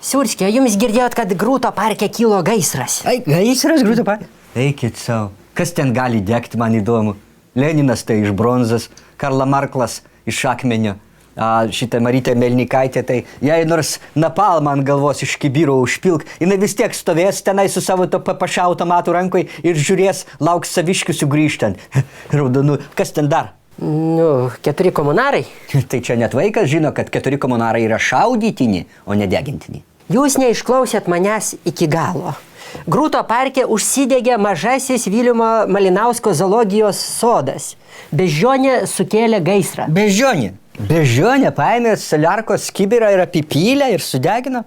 Siurskė, jums girdėjot, kad Grūto parke kilo gaisras? Ai, gaisras Grūto parke? Eikit savo. Kas ten gali degti, man įdomu. Leninas tai iš bronzas, Karla Marklas iš akmenio. Šitą Marytę Melnikaitę, tai jei nors napalmą ant galvos iš kibiro užpilk, jinai vis tiek stovės tenai su savo to PPŠ automatu rankoj ir žiūrės, lauks saviškių sugrįžtant. Raudonu, kas ten dar? Nu, 4 komunarai. Tai čia net vaikas žino, kad 4 komunarai yra šaudytini, o ne degintini. Jūs neišklausėt manęs iki galo. Grūto parke užsidegė mažasis Vilimo Malinausko zoologijos sodas. Beždžionė sukėlė gaisrą. Beždžionė? Beždžionė paėmė saliarkos kibirą ir apipylė ir sudegino?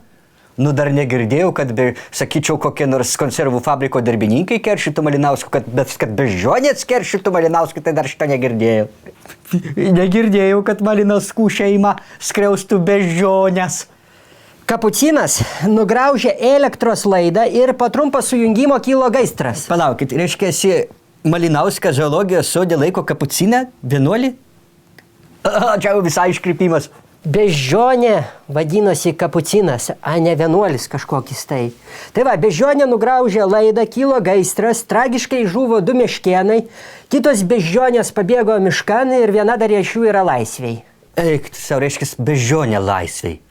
Nu, dar negirdėjau, kad, sakyčiau, kokie nors konservų fabriko darbininkai keršytų Malinauskų, kad beždžionės keršytų Malinauskų, tai dar šito negirdėjau. Negirdėjau, kad Malinauskų šeima skriaustų beždžionės. Kapucinas nugraužė elektros laidą ir po trumpo sujungimo kilo gaisras. Palaukit, reiškia, Malinauską zoologijos sode laiko kapuciną, vienuolį? Čia jau visai iškrypimas. Beždžionė vadinosi Kapucinas, a ne vienuolis kažkokis tai. Tai va, beždžionė nugraužė laidą, kilo gaisras, tragiškai žuvo 2 meškėnai, kitos beždžionės pabėgo miškan ir viena dar iš jų yra laisvėj. Eik, tu sau, reiškia, beždžionė laisvėj.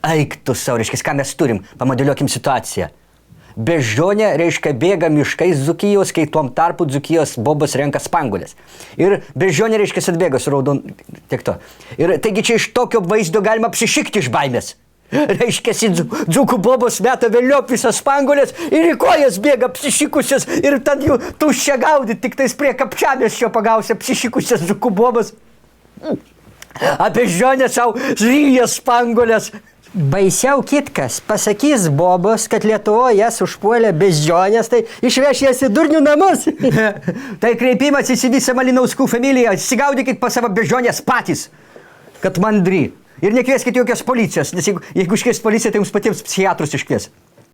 Eik, tu sau, reiškia, ką mes turim, pamodeliuokim situaciją. Beždžionė, reiškia, bėga miškais Dzūkijos, kai tuom tarpu Dzūkijos bobas renka spanguolės. Ir beždžionė, reiškia, atbėga su raudon... Tiek to. Ir taigi čia iš tokio vaizdo galima apsišikti iš baimės. Reiškia, Dzūkų bobos meta vėliop visas spanguolės ir į kojas bėga apsišikusias ir tad jų tuščia gaudyti, tik tais prie kapčiamės šio pagausia apsišikusias Dzūkų bobas. A beždžionė savo ryja spanguolės. Baisiau kitkas, pasakys bobos, kad Lietuvoje jas užpuolė beždžionės, tai išveš jas į durnių namus. Tai kreipimas į visą Malinauskų familiją, įsigaudykit pas savo beždžionės patys, kad mandri. Ir nekvieskit jokios policijos, nes jeigu iškvies policiją, tai jums patiems psichiatrus iškvies.